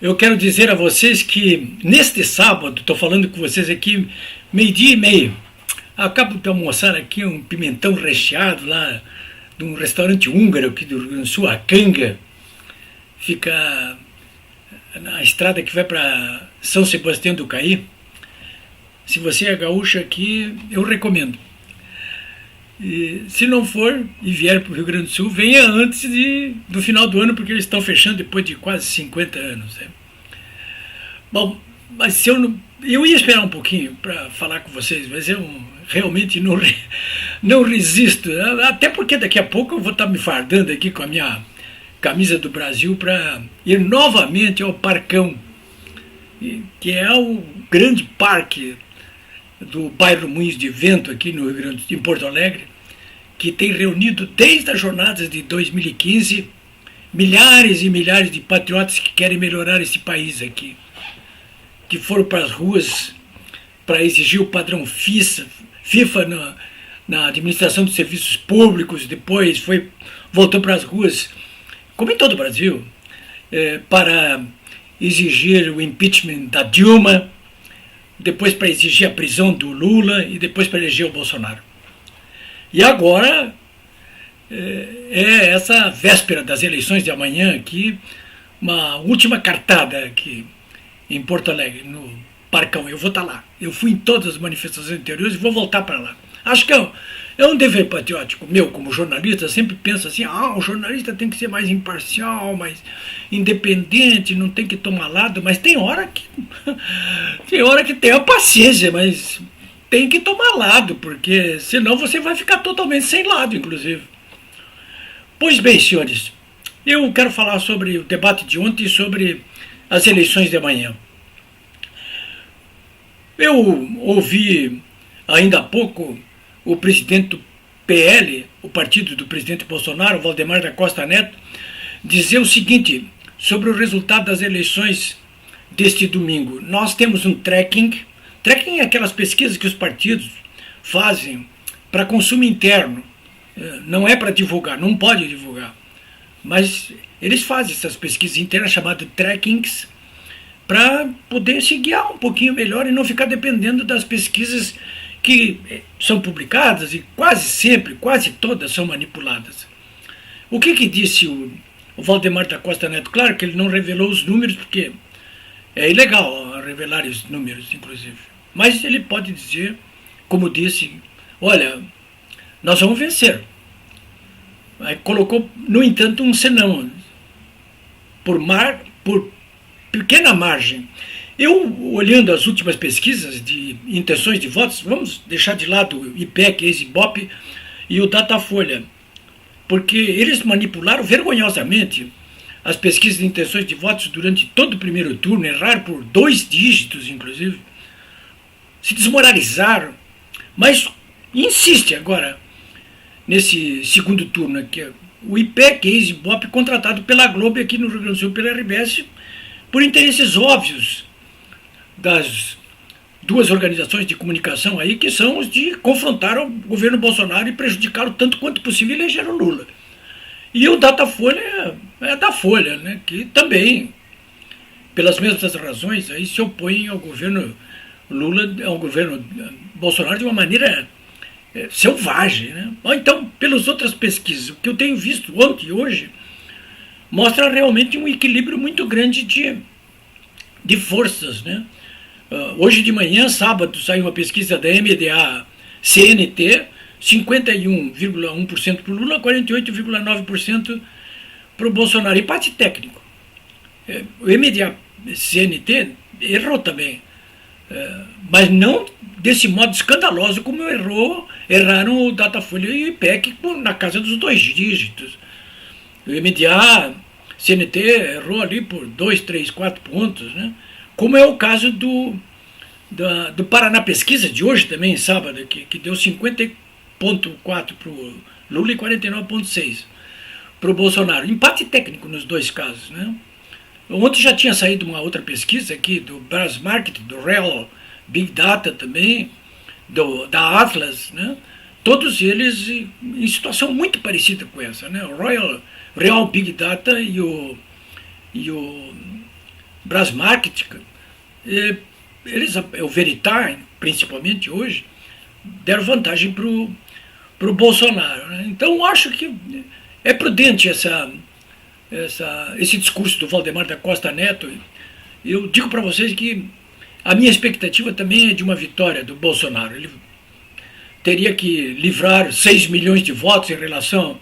Eu quero dizer a vocês que neste sábado, estou falando com vocês aqui, meio-dia e meio, acabo de almoçar aqui um pimentão recheado lá de um restaurante húngaro aqui do Rio Grande do Sul, a Canga. Fica na estrada que vai para São Sebastião do Caí. Se você é gaúcho aqui, eu recomendo. E, se não for e vier para o Rio Grande do Sul, venha antes do final do ano, porque eles estão fechando depois de quase 50 anos. Né? Bom, mas se eu não. Eu ia esperar um pouquinho para falar com vocês, mas eu realmente não resisto. Até porque daqui a pouco eu vou estar me fardando aqui com a minha camisa do Brasil para ir novamente ao Parcão, que é o grande parque do bairro Moinhos de Vento, aqui no Rio Grande, em Porto Alegre, que tem reunido desde as jornadas de 2015 milhares e milhares de patriotas que querem melhorar esse país aqui, que foram para as ruas para exigir o padrão FIFA na administração dos serviços públicos, depois voltou para as ruas, como em todo o Brasil, para exigir o impeachment da Dilma, depois para exigir a prisão do Lula e depois para eleger o Bolsonaro. E agora é essa véspera das eleições de amanhã aqui, uma última cartada aqui em Porto Alegre, no Parcão. Eu vou estar lá. Eu fui em todas as manifestações anteriores e vou voltar para lá. Acho que é um dever patriótico meu como jornalista. Sempre penso assim, o jornalista tem que ser mais imparcial, mais independente, não tem que tomar lado, mas tem hora que tem a paciência, mas tem que tomar lado, porque senão você vai ficar totalmente sem lado, inclusive. Pois bem, senhores, eu quero falar sobre o debate de ontem e sobre as eleições de amanhã. Eu ouvi ainda há pouco o presidente do PL, o partido do presidente Bolsonaro, Valdemar da Costa Neto, dizer o seguinte sobre o resultado das eleições deste domingo. Nós temos um tracking. Tracking é aquelas pesquisas que os partidos fazem para consumo interno. Não é para divulgar, não pode divulgar. Mas eles fazem essas pesquisas internas chamadas trackings para poder se guiar um pouquinho melhor e não ficar dependendo das pesquisas que são publicadas e quase sempre, quase todas são manipuladas. O que disse o Valdemar da Costa Neto? Claro que ele não revelou os números, porque é ilegal revelar os números, inclusive. Mas ele pode dizer, como disse, olha, nós vamos vencer. Aí colocou, no entanto, um senão, por pequena margem. Eu, olhando as últimas pesquisas de intenções de votos, vamos deixar de lado o IPEC, Ex-Ibope e o Datafolha, porque eles manipularam vergonhosamente as pesquisas de intenções de votos durante todo o primeiro turno, erraram por 2 dígitos, inclusive, se desmoralizaram, mas insiste agora nesse segundo turno aqui, o IPEC, Ex-Ibope, contratado pela Globo aqui no Rio Grande do Sul, pela RBS, por interesses óbvios das duas organizações de comunicação aí, que são os de confrontar o governo Bolsonaro e prejudicá-lo tanto quanto possível e eleger o Lula. E o Datafolha é da Folha, né, que também, pelas mesmas razões, aí se opõe ao governo Lula, ao governo Bolsonaro de uma maneira selvagem. Né? Então, pelas outras pesquisas, o que eu tenho visto ontem e hoje, mostra realmente um equilíbrio muito grande de forças. Né? Hoje de manhã, sábado, saiu uma pesquisa da MDA-CNT, 51,1% para o Lula, 48,9% para o Bolsonaro. Empate técnico. O MDA-CNT errou também, mas não desse modo escandaloso como erraram o Datafolha e o IPEC na casa dos 2 dígitos. O MDA-CNT errou ali por 2, 3, 4 pontos, né? Como é o caso do Paraná Pesquisa de hoje também, sábado, que deu 50,4 para o Lula e 49,6 para o Bolsonaro. Empate técnico nos dois casos. Né? Ontem já tinha saído uma outra pesquisa aqui do Bras Market, do Real Big Data também, da Atlas, né? Todos eles em situação muito parecida com essa. Né? O Real Big Data e o Brasmarket, eles, o Veritar, principalmente hoje, deram vantagem para o Bolsonaro. Né? Então, acho que é prudente esse discurso do Valdemar da Costa Neto. Eu digo para vocês que a minha expectativa também é de uma vitória do Bolsonaro. Ele teria que livrar 6 milhões de votos em relação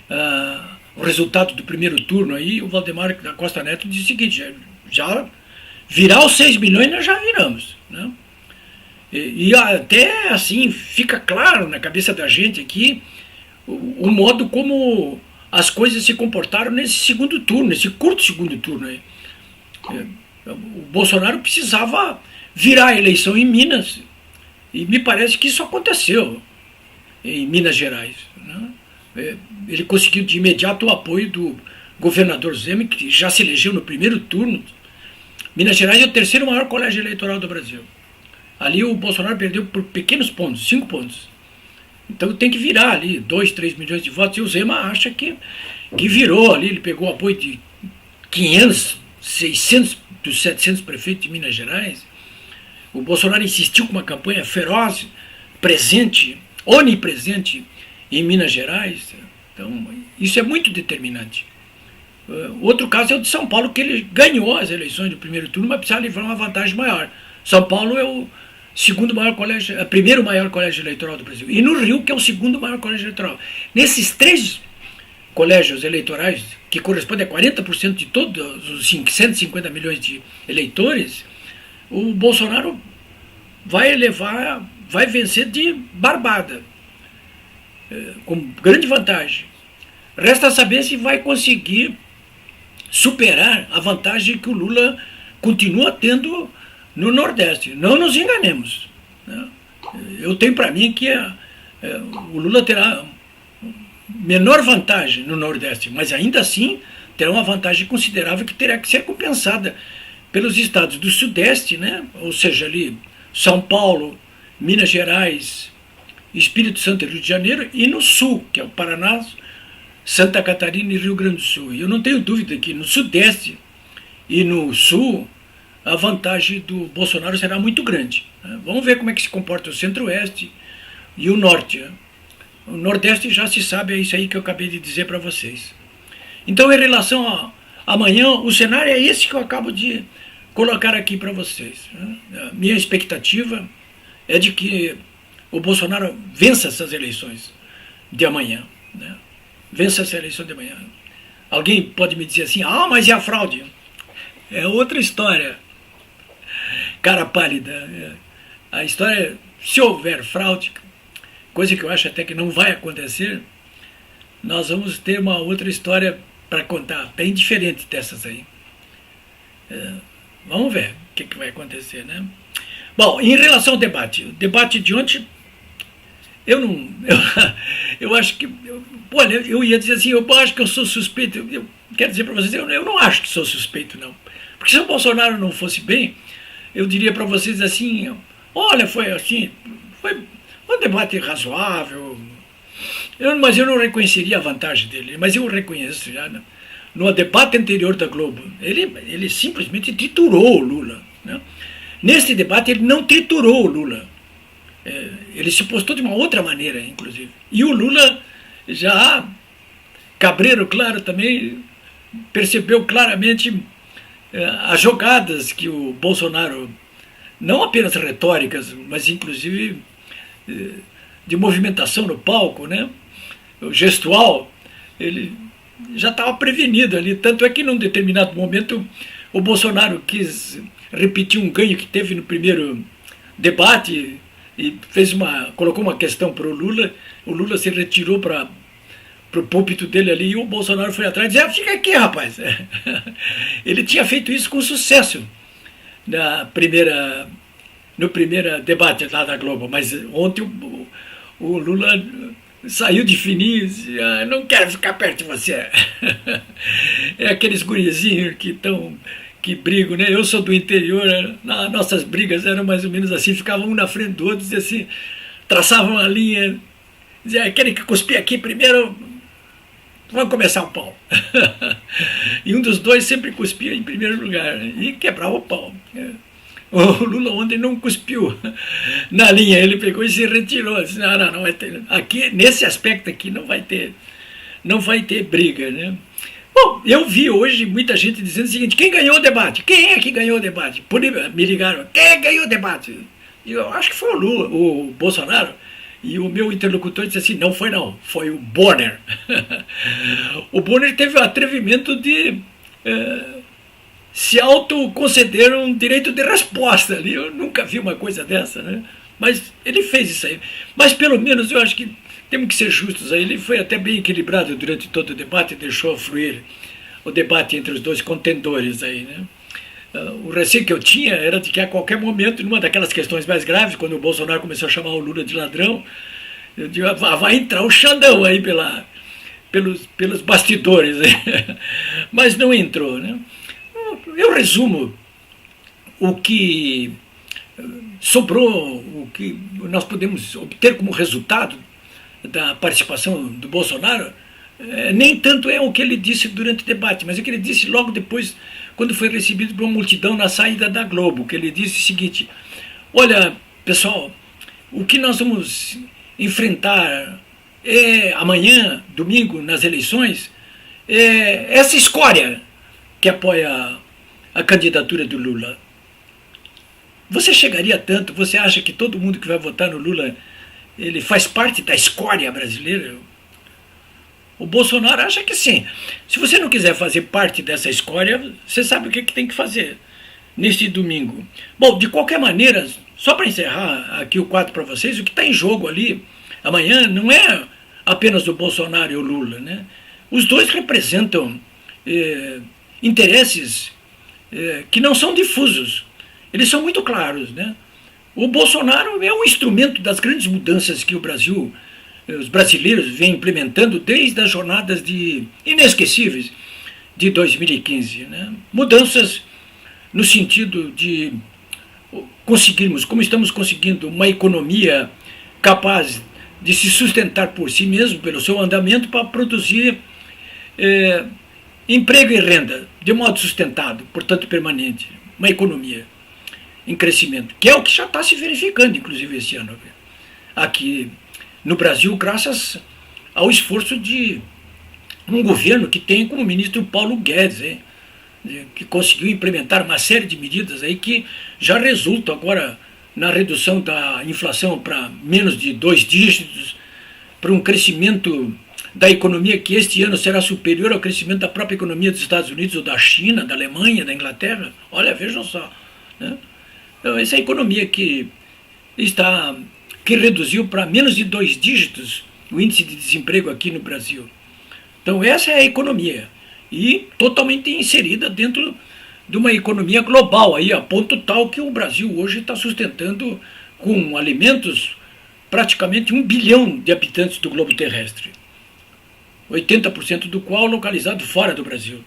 ao resultado do primeiro turno. Aí o Valdemar da Costa Neto disse o seguinte: já virar os 6 milhões nós já viramos. Né? E até assim fica claro na cabeça da gente aqui o modo como as coisas se comportaram nesse segundo turno, nesse curto segundo turno aí. O Bolsonaro precisava virar a eleição em Minas, e me parece que isso aconteceu em Minas Gerais. Né? Ele conseguiu de imediato o apoio do governador Zema, que já se elegeu no primeiro turno. Minas Gerais é o terceiro maior colégio eleitoral do Brasil. Ali o Bolsonaro perdeu por pequenos pontos, 5 pontos. Então tem que virar ali 2, 3 milhões de votos, e o Zema acha que virou ali, ele pegou o apoio de 500, 600 dos 700 prefeitos de Minas Gerais. O Bolsonaro insistiu com uma campanha feroz, presente, onipresente em Minas Gerais. Então, isso é muito determinante. Outro caso é o de São Paulo, que ele ganhou as eleições do primeiro turno, mas precisava livrar uma vantagem maior. São Paulo é o segundo maior colégio, primeiro maior colégio eleitoral do Brasil. E no Rio, que é o segundo maior colégio eleitoral. Nesses 3 colégios eleitorais, que correspondem a 40% de todos os 150 milhões de eleitores, o Bolsonaro vai vencer de barbada, com grande vantagem. Resta saber se vai conseguir superar a vantagem que o Lula continua tendo no Nordeste. Não nos enganemos. Né? Eu tenho para mim que o Lula terá menor vantagem no Nordeste, mas ainda assim terá uma vantagem considerável que terá que ser compensada pelos estados do Sudeste, né? Ou seja, ali São Paulo, Minas Gerais, Espírito Santo e Rio de Janeiro, e no Sul, que é o Paraná, Santa Catarina e Rio Grande do Sul. E eu não tenho dúvida que no Sudeste e no Sul a vantagem do Bolsonaro será muito grande. Né? Vamos ver como é que se comporta o Centro-Oeste e o Norte. Né? O Nordeste já se sabe, é isso aí que eu acabei de dizer para vocês. Então, em relação a amanhã, o cenário é esse que eu acabo de colocar aqui para vocês. Né? A minha expectativa é de que o Bolsonaro vença essas eleições de amanhã. Né? Vença essa eleição de amanhã. Alguém pode me dizer assim: ah, mas e a fraude? É outra história. Cara pálida. A história, se houver fraude, coisa que eu acho até que não vai acontecer, nós vamos ter uma outra história para contar, bem diferente dessas aí. Vamos ver o que vai acontecer, né? Bom, em relação ao debate, o debate de ontem, eu acho que, olha, eu ia dizer assim, eu acho que eu sou suspeito, eu quero dizer para vocês, eu não acho que sou suspeito, não. Porque se o Bolsonaro não fosse bem, eu diria para vocês assim, olha, foi assim, foi um debate razoável, mas eu não reconheceria a vantagem dele, mas eu reconheço já, né? No debate anterior da Globo, ele simplesmente triturou o Lula. Né? Nesse debate ele não triturou o Lula, ele se postou de uma outra maneira, inclusive. E o Lula, já cabreiro claro também, percebeu claramente as jogadas que o Bolsonaro, não apenas retóricas, mas inclusive de movimentação no palco, né? O gestual, ele já estava prevenido ali. Tanto é que num determinado momento o Bolsonaro quis repetir um ganho que teve no primeiro debate e colocou uma questão para o Lula se retirou para o púlpito dele ali, e o Bolsonaro foi atrás e disse: fica aqui, rapaz. Ele tinha feito isso com sucesso no primeiro debate lá da Globo, mas ontem o Lula saiu de fininho e disse: não quero ficar perto de você. É aqueles gurizinhos que brigam, né? Eu sou do interior, nossas brigas eram mais ou menos assim, ficavam um na frente do outro, diziam assim, traçavam a linha, diziam: querem que cuspir aqui primeiro? vamos começar o pau. E um dos dois sempre cuspia em primeiro lugar, né? E quebrava o pau. O Lula ontem não cuspiu na linha, ele pegou e se retirou. Disse, não vai ter. Aqui, nesse aspecto aqui não vai ter briga, né? Bom, eu vi hoje muita gente dizendo o seguinte: quem ganhou o debate? Quem é que ganhou o debate? Me ligaram: quem ganhou o debate? E eu acho que foi o Lula, o Bolsonaro. E o meu interlocutor disse assim: não, foi o Bonner. O Bonner teve o atrevimento de se autoconceder um direito de resposta ali. Eu nunca vi uma coisa dessa, né? Mas ele fez isso aí. Mas pelo menos eu acho que temos que ser justos aí. Ele foi até bem equilibrado durante todo o debate e deixou fluir o debate entre os dois contendores aí, né? O receio que eu tinha era de que a qualquer momento, numa daquelas questões mais graves, quando o Bolsonaro começou a chamar o Lula de ladrão, eu digo, vai entrar o Xandão aí pelos bastidores. Mas não entrou, né? Eu resumo o que sobrou, o que nós podemos obter como resultado da participação do Bolsonaro. Nem tanto é o que ele disse durante o debate, mas o que ele disse logo depois, quando foi recebido por uma multidão na saída da Globo, que ele disse o seguinte: olha, pessoal, o que nós vamos enfrentar amanhã, domingo, nas eleições, essa escória que apoia a candidatura do Lula. Você chegaria tanto? Você acha que todo mundo que vai votar no Lula ele faz parte da escória brasileira? O Bolsonaro acha que sim. Se você não quiser fazer parte dessa escória, você sabe o que tem que fazer neste domingo. Bom, de qualquer maneira, só para encerrar aqui o quadro para vocês, o que está em jogo ali amanhã não é apenas o Bolsonaro e o Lula, né? Os dois representam interesses que não são difusos. Eles são muito claros, né? O Bolsonaro é um instrumento das grandes mudanças que o Brasil, os brasileiros vêm implementando desde as jornadas inesquecíveis de 2015. Né? Mudanças no sentido de conseguirmos, como estamos conseguindo, uma economia capaz de se sustentar por si mesmo, pelo seu andamento, para produzir emprego e renda, de modo sustentado, portanto permanente. Uma economia em crescimento, que é o que já está se verificando, inclusive, esse ano. Aqui no Brasil, graças ao esforço de um governo que tem como ministro Paulo Guedes, que conseguiu implementar uma série de medidas aí que já resultam agora na redução da inflação para menos de 2 dígitos, para um crescimento da economia que este ano será superior ao crescimento da própria economia dos Estados Unidos ou da China, da Alemanha, da Inglaterra. Olha, vejam só, né? Então, essa economia que reduziu para menos de 2 dígitos o índice de desemprego aqui no Brasil. Então essa é a economia, e totalmente inserida dentro de uma economia global, aí, a ponto tal que o Brasil hoje está sustentando com alimentos praticamente 1 bilhão de habitantes do globo terrestre, 80% do qual localizado fora do Brasil.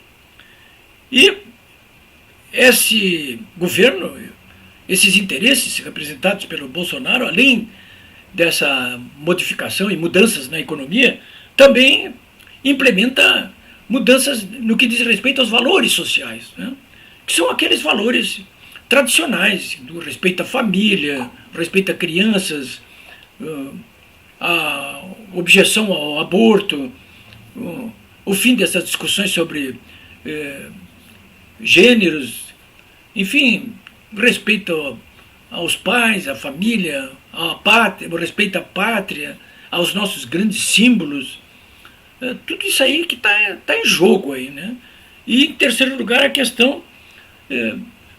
E esse governo, esses interesses representados pelo Bolsonaro, além dessa modificação e mudanças na economia, também implementa mudanças no que diz respeito aos valores sociais, né? Que são aqueles valores tradicionais, do respeito à família, respeito a crianças, a objeção ao aborto, o fim dessas discussões sobre gêneros, enfim, respeito aos pais, à família, à pátria, o respeito à pátria, aos nossos grandes símbolos, tudo isso aí que tá em jogo aí, né? E em terceiro lugar, a questão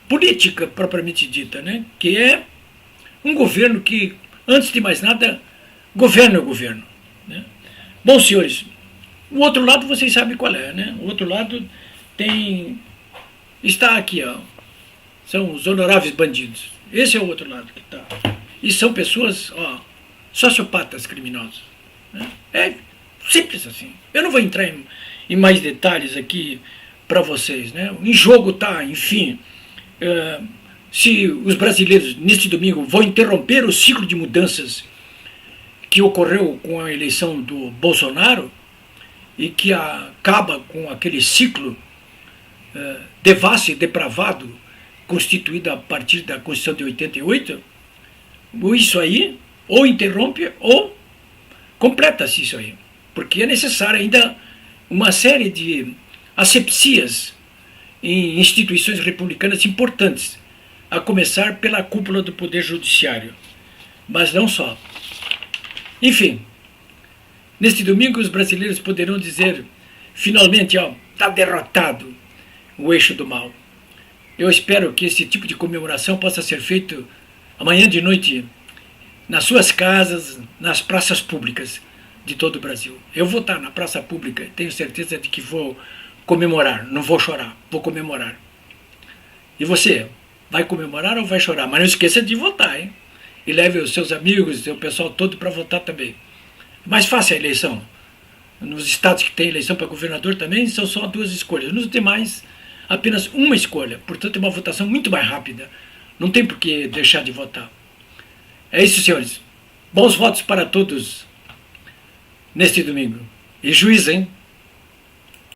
política propriamente dita, né? Que é um governo que, antes de mais nada, governa o governo, né? Bom, senhores, o outro lado vocês sabem qual é, né? O outro lado está aqui, ó. São os honoráveis bandidos. Esse é o outro lado que está. E são pessoas, sociopatas criminosos, né? É simples assim. Eu não vou entrar em mais detalhes aqui para vocês, né? Em jogo está, enfim, se os brasileiros neste domingo vão interromper o ciclo de mudanças que ocorreu com a eleição do Bolsonaro e que acaba com aquele ciclo devasso e depravado constituído a partir da Constituição de 88, isso aí ou interrompe ou completa-se isso aí. Porque é necessário ainda uma série de asepsias em instituições republicanas importantes, a começar pela cúpula do Poder Judiciário. Mas não só. Enfim, neste domingo os brasileiros poderão dizer, finalmente, está derrotado o eixo do mal. Eu espero que esse tipo de comemoração possa ser feito amanhã de noite nas suas casas, nas praças públicas de todo o Brasil. Eu vou estar na praça pública, tenho certeza de que vou comemorar, não vou chorar, vou comemorar. E você, vai comemorar ou vai chorar? Mas não esqueça de votar, hein? E leve os seus amigos, o seu pessoal todo para votar também. Mais fácil a eleição. Nos estados que tem eleição para governador também são só 2 escolhas. Nos demais, apenas uma escolha. Portanto, é uma votação muito mais rápida. Não tem por que deixar de votar. É isso, senhores. Bons votos para todos neste domingo. E juízo, hein?